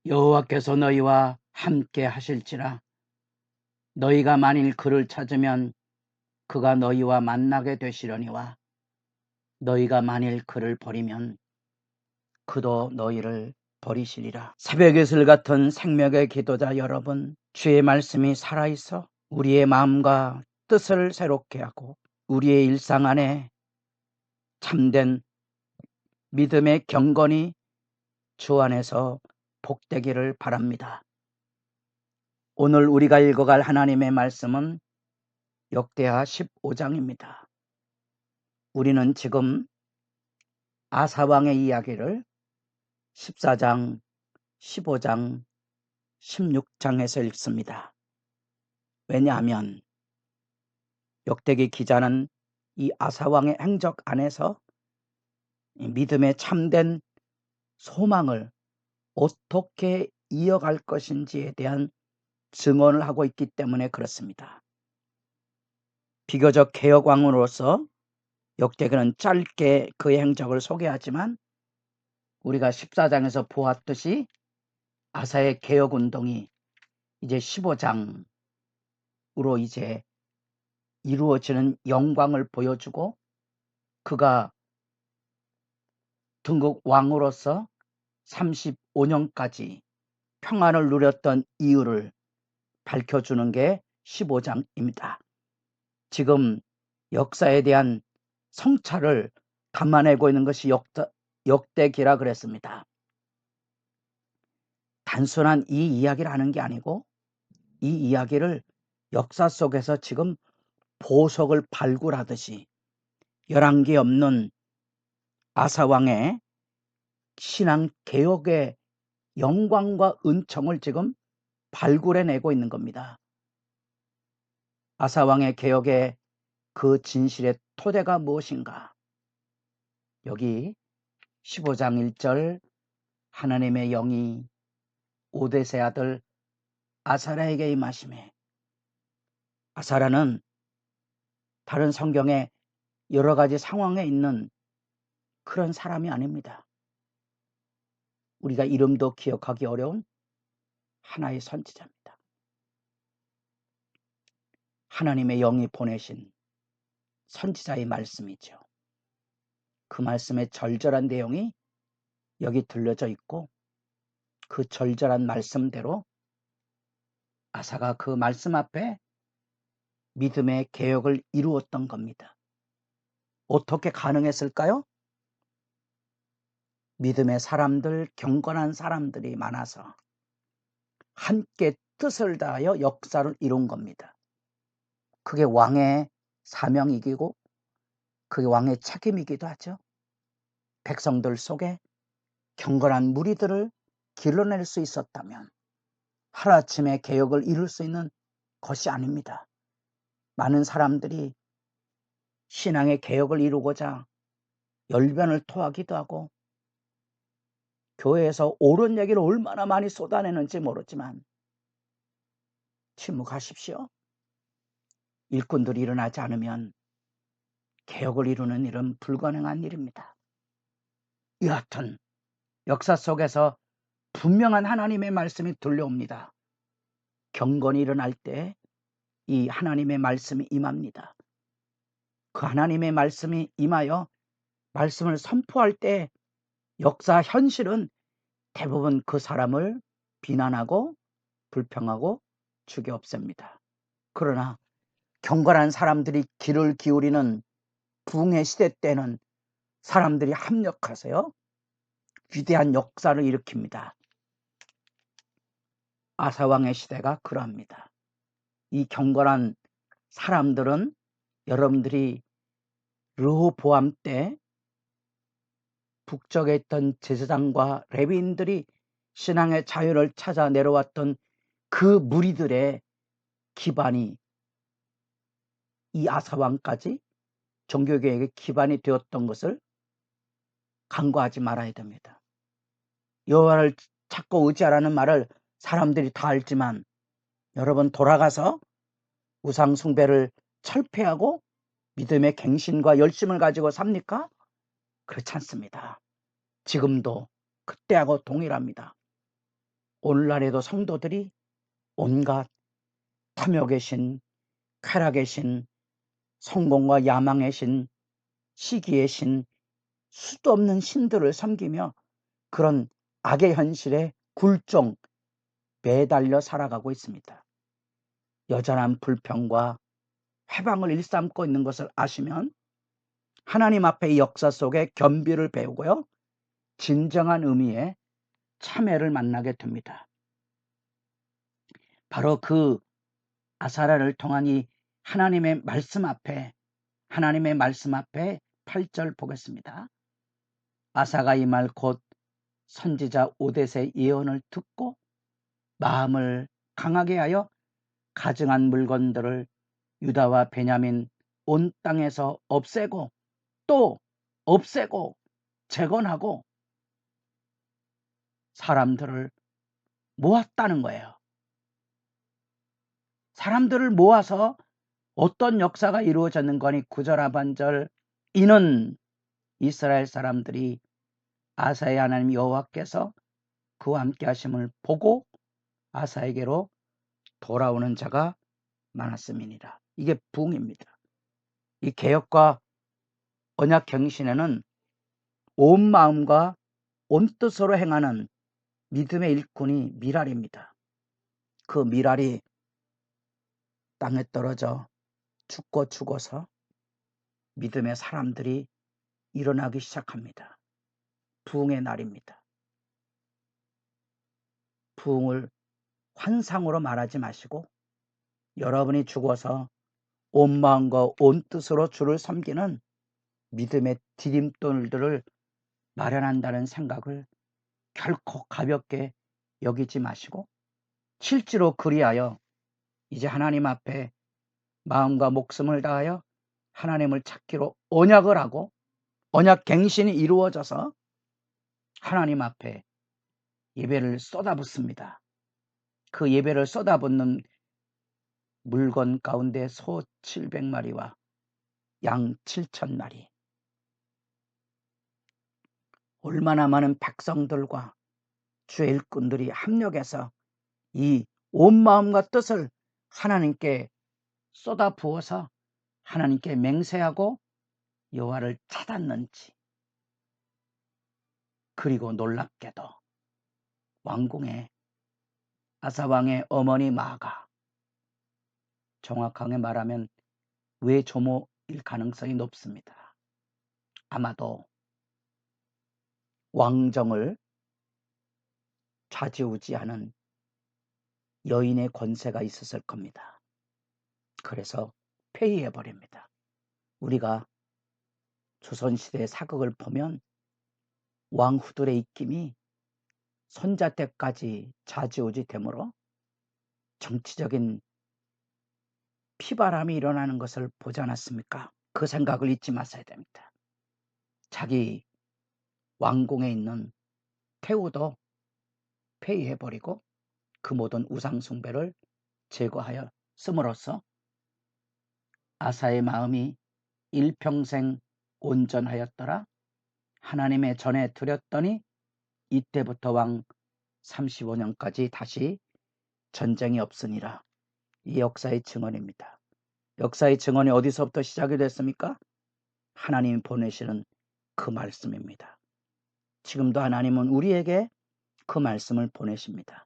여호와께서 너희와 함께 하실지라. 너희가 만일 그를 찾으면 그가 너희와 만나게 되시려니와 너희가 만일 그를 버리면 그도 너희를 버리시리라. 새벽의 슬 같은 생명의 기도자 여러분, 주의 말씀이 살아있어 우리의 마음과 뜻을 새롭게 하고 우리의 일상 안에 참된 믿음의 경건이 주 안에서 복되기를 바랍니다. 오늘 우리가 읽어갈 하나님의 말씀은 역대하 15장입니다. 우리는 지금 아사왕의 이야기를 14장, 15장, 16장에서 읽습니다. 왜냐하면 역대기 기자는 이 아사왕의 행적 안에서 믿음의 참된 소망을 어떻게 이어갈 것인지에 대한 증언을 하고 있기 때문에 그렇습니다. 비교적 개혁왕으로서 역대기는 짧게 그의 행적을 소개하지만 우리가 14장에서 보았듯이 아사의 개혁운동이 이제 15장으로 이제 이루어지는 영광을 보여주고 그가 등극 왕으로서 35년까지 평안을 누렸던 이유를 밝혀주는 게 15장입니다. 지금 역사에 대한 성찰을 담아내고 있는 것이 역대기라 그랬습니다. 단순한 이 이야기를 하는 게 아니고 이 이야기를 역사 속에서 지금 보석을 발굴하듯이 열한계 없는 아사왕의 신앙 개혁의 영광과 은총을 지금 발굴해내고 있는 겁니다. 아사왕의 개혁의 그 진실의 토대가 무엇인가? 여기 15장 1절 하나님의 영이 오뎃의 아들 아사랴에게 임하시매. 아사랴는 다른 성경에 여러 가지 상황에 있는 그런 사람이 아닙니다. 우리가 이름도 기억하기 어려운 하나의 선지자입니다. 하나님의 영이 보내신 선지자의 말씀이죠. 그 말씀의 절절한 내용이 여기 들려져 있고 그 절절한 말씀대로 아사가 그 말씀 앞에 믿음의 개혁을 이루었던 겁니다. 어떻게 가능했을까요? 믿음의 사람들, 경건한 사람들이 많아서 함께 뜻을 다하여 역사를 이룬 겁니다. 그게 왕의 사명이기고 그게 왕의 책임이기도 하죠. 백성들 속에 경건한 무리들을 길러낼 수 있었다면 하루아침에 개혁을 이룰 수 있는 것이 아닙니다. 많은 사람들이 신앙의 개혁을 이루고자 열변을 토하기도 하고 교회에서 옳은 얘기를 얼마나 많이 쏟아내는지 모르지만 침묵하십시오. 일꾼들이 일어나지 않으면 개혁을 이루는 일은 불가능한 일입니다. 여하튼 역사 속에서 분명한 하나님의 말씀이 들려옵니다. 경건이 일어날 때 이 하나님의 말씀이 임합니다. 그 하나님의 말씀이 임하여 말씀을 선포할 때 역사 현실은 대부분 그 사람을 비난하고 불평하고 죽여 없앱니다. 그러나 경건한 사람들이 귀를 기울이는 부흥의 시대 때는 사람들이 합력하세요. 위대한 역사를 일으킵니다. 아사왕의 시대가 그러합니다. 이 경건한 사람들은 여러분들이 르호보암 때 북쪽에 있던 제사장과 레위인들이 신앙의 자유를 찾아 내려왔던 그 무리들의 기반이 이 아사왕까지 종교개혁의 기반이 되었던 것을 간과하지 말아야 됩니다. 여호와를 찾고 의지하라는 말을 사람들이 다 알지만 여러분 돌아가서 우상 숭배를 철폐하고 믿음의 갱신과 열심을 가지고 삽니까? 그렇지 않습니다. 지금도 그때하고 동일합니다. 오늘날에도 성도들이 온갖 탐욕의 신, 쾌락의 신, 성공과 야망의 신, 시기의 신, 수도 없는 신들을 섬기며 그런 악의 현실에 굴종 매달려 살아가고 있습니다. 여전한 불평과 회방을 일삼고 있는 것을 아시면 하나님 앞의 역사 속에 겸비를 배우고요, 진정한 의미의 참회를 만나게 됩니다. 바로 그 아사랴를 통한 이 하나님의 말씀 앞에 8절 보겠습니다. 아사가 이 말 곧 선지자 오뎃의 예언을 듣고 마음을 강하게 하여 가증한 물건들을 유다와 베냐민 온 땅에서 없애고 또 없애고 재건하고 사람들을 모았다는 거예요. 사람들을 모아서 어떤 역사가 이루어졌는 거니 9절 하반절 이는 이스라엘 사람들이 아사의 하나님 여호와께서 그와 함께 하심을 보고 아사에게로 돌아오는 자가 많았음이니라. 이게 부흥입니다. 이 개혁과 언약 갱신에는 온 마음과 온 뜻으로 행하는 믿음의 일꾼이 미랄입니다. 그 미랄이 땅에 떨어져 죽어서 믿음의 사람들이 일어나기 시작합니다. 부흥의 날입니다. 부흥을 환상으로 말하지 마시고 여러분이 죽어서 온 마음과 온 뜻으로 주를 섬기는 믿음의 디딤돌들을 마련한다는 생각을 결코 가볍게 여기지 마시고 실제로 그리하여 이제 하나님 앞에 마음과 목숨을 다하여 하나님을 찾기로 언약을 하고 언약 갱신이 이루어져서 하나님 앞에 예배를 쏟아붓습니다. 그 예배를 쏟아붓는 물건 가운데 소 700마리와 양 7,000마리, 얼마나 많은 백성들과 주의 일꾼들이 합력해서 이 온 마음과 뜻을 하나님께 쏟아부어서 하나님께 맹세하고 여호와를 찾았는지. 그리고 놀랍게도 왕궁에 아사왕의 어머니 마아가, 정확하게 말하면 외조모일 가능성이 높습니다. 아마도 왕정을 좌지우지하는 여인의 권세가 있었을 겁니다. 그래서 폐위해버립니다. 우리가 조선시대의 사극을 보면 왕후들의 입김이 손자 때까지 좌지우지 되므로 정치적인 피바람이 일어나는 것을 보지 않았습니까? 그 생각을 잊지 마셔야 됩니다. 자기 왕궁에 있는 태우도 폐위해버리고 그 모든 우상숭배를 제거하여 씀으로써 아사의 마음이 일평생 온전하였더라. 하나님의 전에 드렸더니 이때부터 왕 35년까지 다시 전쟁이 없으니라. 이 역사의 증언입니다. 역사의 증언이 어디서부터 시작이 됐습니까? 하나님이 보내시는 그 말씀입니다. 지금도 하나님은 우리에게 그 말씀을 보내십니다.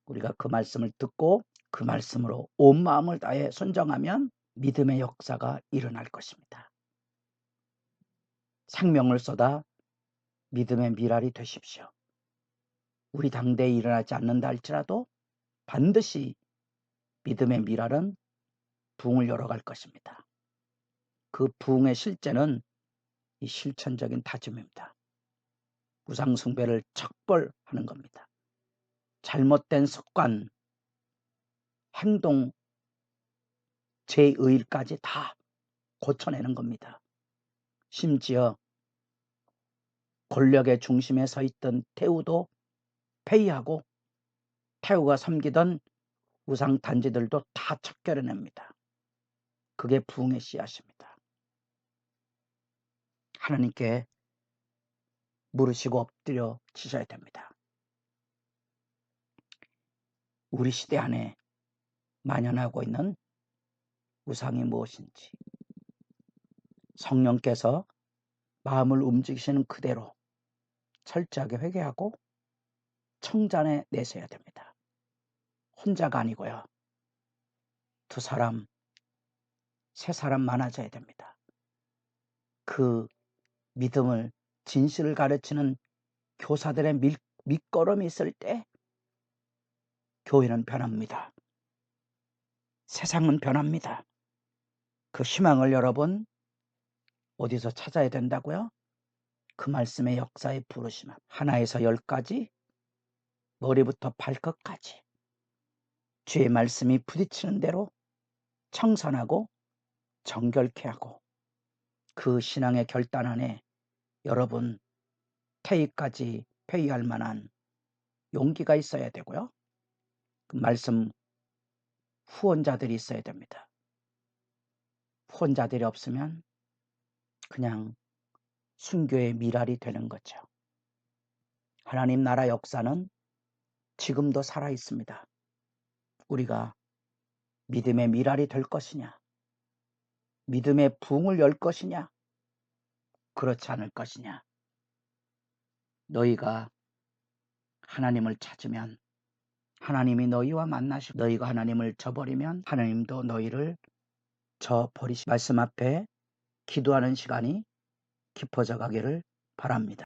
우리가 그 말씀을 듣고 그 말씀으로 온 마음을 다해 순종하면 믿음의 역사가 일어날 것입니다. 생명을 쏟아 믿음의 미랄이 되십시오. 우리 당대에 일어나지 않는다 할지라도 반드시 믿음의 미랄은 부흥을 열어갈 것입니다. 그 부흥의 실제는 이 실천적인 다짐입니다. 우상숭배를 척벌하는 겁니다. 잘못된 습관, 행동, 제의일까지 다 고쳐내는 겁니다. 심지어 권력의 중심에 서 있던 태우도 폐위하고 태우가 섬기던 우상 단지들도 다 척결해냅니다. 그게 부흥의 씨앗입니다. 하나님께 물으시고 엎드려 지셔야 됩니다. 우리 시대 안에 만연하고 있는 우상이 무엇인지 성령께서 마음을 움직이시는 그대로 철저하게 회개하고 청산해 내셔야 됩니다. 혼자가 아니고요. 2사람, 3사람 많아져야 됩니다. 그 믿음을, 진실을 가르치는 교사들의 밑거름이 있을 때 교회는 변합니다. 세상은 변합니다. 그 희망을 여러분 어디서 찾아야 된다고요? 그 말씀의 역사의 부르심. 하나에서 10까지 머리부터 발끝까지 주의 말씀이 부딪히는 대로 청산하고 정결케 하고 그 신앙의 결단 안에 여러분 퇴위까지 회의할 만한 용기가 있어야 되고요. 그 말씀 후원자들이 있어야 됩니다. 후원자들이 없으면 그냥 순교의 미랄이 되는 거죠. 하나님 나라 역사는 지금도 살아 있습니다. 우리가 믿음의 미랄이 될 것이냐, 믿음의 부흥을 열 것이냐, 그렇지 않을 것이냐. 너희가 하나님을 찾으면 하나님이 너희와 만나시고 너희가 하나님을 저버리면 하나님도 너희를 저버리시. 말씀 앞에 기도하는 시간이 깊어져 가기를 바랍니다.